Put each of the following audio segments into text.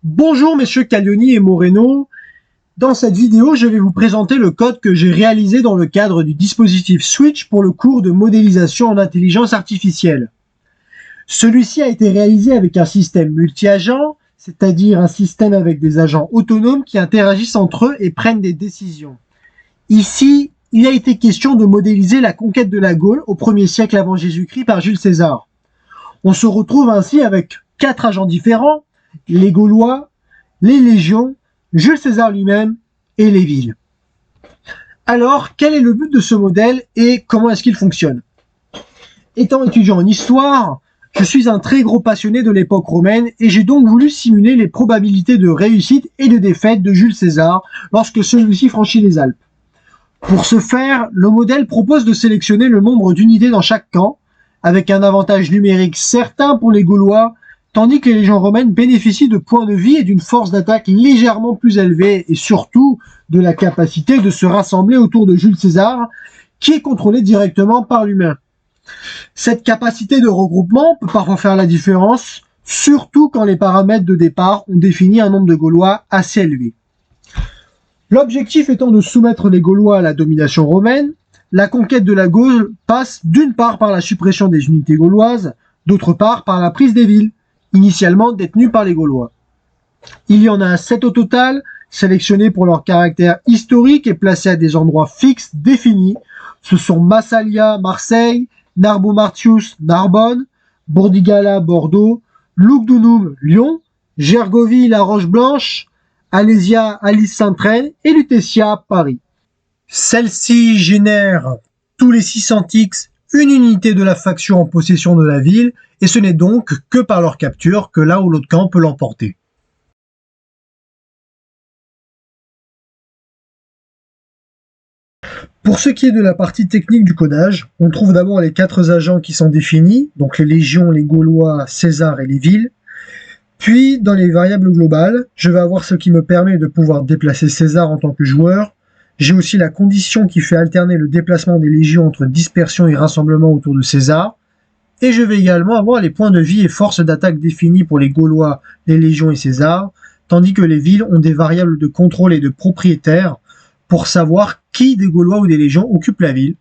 Bonjour messieurs Caglioni et Moreno. Dans cette vidéo, je vais vous présenter le code que j'ai réalisé dans le cadre du dispositif Switch pour le cours de modélisation en intelligence artificielle. Celui-ci a été réalisé avec un système multi-agent, c'est-à-dire un système avec des agents autonomes qui interagissent entre eux et prennent des décisions. Ici, il a été question de modéliser la conquête de la Gaule au 1er siècle avant Jésus-Christ par Jules César. On se retrouve ainsi avec 4 agents différents, les Gaulois, les légions, Jules César lui-même et les villes. Alors, quel est le but de ce modèle et comment est-ce qu'il fonctionne? Étant étudiant en histoire, je suis un très gros passionné de l'époque romaine et j'ai donc voulu simuler les probabilités de réussite et de défaite de Jules César lorsque celui-ci franchit les Alpes. Pour ce faire, le modèle propose de sélectionner le nombre d'unités dans chaque camp, avec un avantage numérique certain pour les Gaulois, tandis que les légions romaines bénéficient de points de vie et d'une force d'attaque légèrement plus élevée, et surtout de la capacité de se rassembler autour de Jules César, qui est contrôlé directement par l'humain. Cette capacité de regroupement peut parfois faire la différence, surtout quand les paramètres de départ ont défini un nombre de Gaulois assez élevé. L'objectif étant de soumettre les Gaulois à la domination romaine, la conquête de la Gaule passe d'une part par la suppression des unités gauloises, d'autre part par la prise des villes, initialement détenues par les Gaulois. Il y en a 7 au total, sélectionnés pour leur caractère historique et placés à des endroits fixes définis. Ce sont Massalia, Marseille, Narbo Martius, Narbonne, Bordigala, Bordeaux, Lugdunum, Lyon, Gergovie, La Roche-Blanche, Alésia, Alice-Saint-Traine et Lutetia, Paris. Celle-ci génère tous les 600 X une unité de la faction en possession de la ville, et ce n'est donc que par leur capture que l'un ou l'autre camp peut l'emporter. Pour ce qui est de la partie technique du codage, on trouve d'abord les 4 agents qui sont définis, donc les légions, les Gaulois, César et les villes. Puis, dans les variables globales, je vais avoir ce qui me permet de pouvoir déplacer César en tant que joueur. J'ai aussi la condition qui fait alterner le déplacement des légions entre dispersion et rassemblement autour de César. Et je vais également avoir les points de vie et forces d'attaque définis pour les Gaulois, les légions et César, tandis que les villes ont des variables de contrôle et de propriétaires pour savoir qui des Gaulois ou des légions occupe la ville,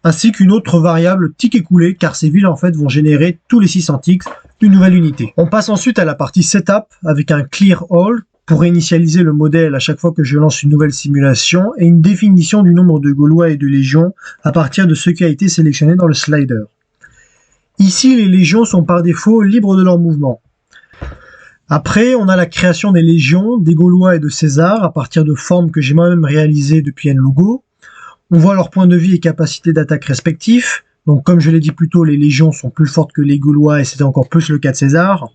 ainsi qu'une autre variable tick écoulé, car ces villes en fait vont générer tous les 600 ticks une nouvelle unité. On passe ensuite à la partie setup avec un clear all pour réinitialiser le modèle à chaque fois que je lance une nouvelle simulation et une définition du nombre de Gaulois et de légions à partir de ce qui a été sélectionné dans le slider. Ici, les légions sont par défaut libres de leur mouvement. Après, on a la création des légions, des Gaulois et de César à partir de formes que j'ai moi-même réalisées depuis NLogo. On voit leurs points de vie et capacités d'attaque respectifs. Donc, comme je l'ai dit plus tôt, les légions sont plus fortes que les Gaulois et c'était encore plus le cas de César.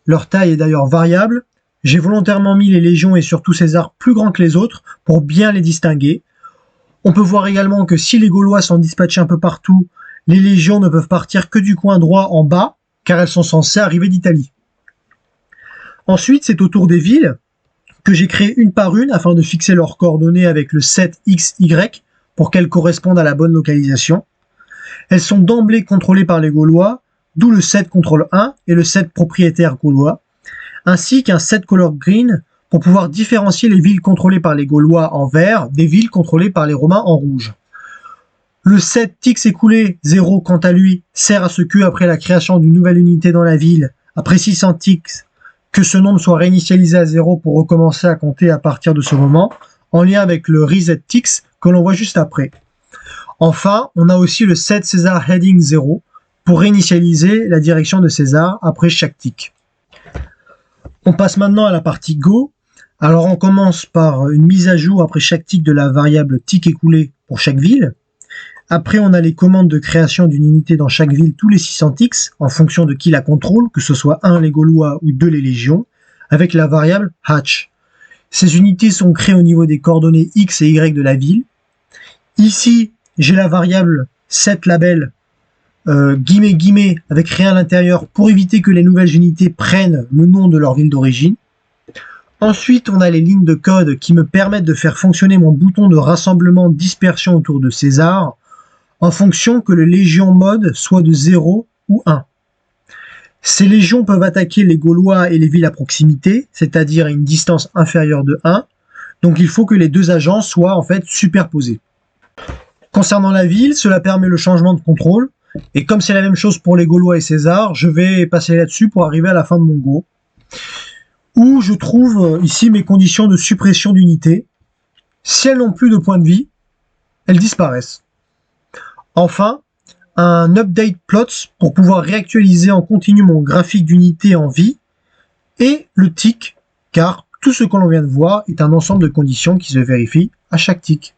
Leur taille est d'ailleurs variable. J'ai volontairement mis les légions et surtout César plus grands que les autres pour bien les distinguer. On peut voir également que si les Gaulois sont dispatchés un peu partout, les légions ne peuvent partir que du coin droit en bas, car elles sont censées arriver d'Italie. Ensuite, c'est au tour des villes que j'ai créé une par une afin de fixer leurs coordonnées avec le set XY pour qu'elles correspondent à la bonne localisation. Elles sont d'emblée contrôlées par les Gaulois, d'où le set contrôle 1 et le set propriétaire gaulois, ainsi qu'un set color green pour pouvoir différencier les villes contrôlées par les Gaulois en vert des villes contrôlées par les Romains en rouge. Le set ticks écoulé 0 quant à lui sert à ce que, après la création d'une nouvelle unité dans la ville, après 600 ticks, que ce nombre soit réinitialisé à 0 pour recommencer à compter à partir de ce moment, en lien avec le reset ticks que l'on voit juste après. Enfin, on a aussi le set César heading 0 pour réinitialiser la direction de César après chaque tick. On passe maintenant à la partie Go. Alors on commence par une mise à jour après chaque tick de la variable tick écoulé pour chaque ville. Après, on a les commandes de création d'une unité dans chaque ville tous les 600 ticks en fonction de qui la contrôle, que ce soit 1 les Gaulois ou 2 les légions, avec la variable hatch. Ces unités sont créées au niveau des coordonnées X et Y de la ville. Ici, j'ai la variable setLabel guillemets avec rien à l'intérieur pour éviter que les nouvelles unités prennent le nom de leur ville d'origine. Ensuite, on a les lignes de code qui me permettent de faire fonctionner mon bouton de rassemblement dispersion autour de César en fonction que le Légion mode soit de 0 ou 1. Ces légions peuvent attaquer les Gaulois et les villes à proximité, c'est-à-dire à une distance inférieure de 1, donc il faut que les deux agents soient en fait superposés. Concernant la ville, cela permet le changement de contrôle, et comme c'est la même chose pour les Gaulois et César, je vais passer là-dessus pour arriver à la fin de mon go, où je trouve ici mes conditions de suppression d'unités. Si elles n'ont plus de points de vie, elles disparaissent. Enfin, un update plots pour pouvoir réactualiser en continu mon graphique d'unité en vie, et le tick, car tout ce que l'on vient de voir est un ensemble de conditions qui se vérifient à chaque tick.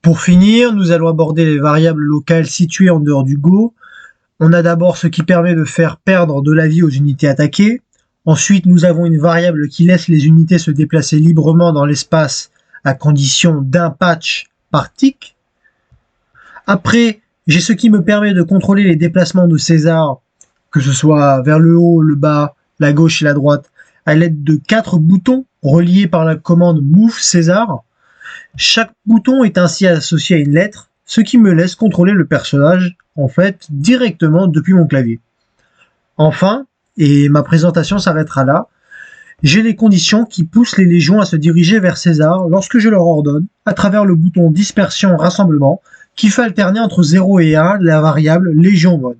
Pour finir, nous allons aborder les variables locales situées en dehors du Go. On a d'abord ce qui permet de faire perdre de la vie aux unités attaquées. Ensuite, nous avons une variable qui laisse les unités se déplacer librement dans l'espace à condition d'un patch par tick. Après, j'ai ce qui me permet de contrôler les déplacements de César, que ce soit vers le haut, le bas, la gauche et la droite, à l'aide de 4 boutons reliés par la commande Move César. Chaque bouton est ainsi associé à une lettre, ce qui me laisse contrôler le personnage, en fait, directement depuis mon clavier. Enfin, et ma présentation s'arrêtera là, j'ai les conditions qui poussent les légions à se diriger vers César lorsque je leur ordonne, à travers le bouton Dispersion Rassemblement, qui fait alterner entre 0 et 1 la variable Légion Mode.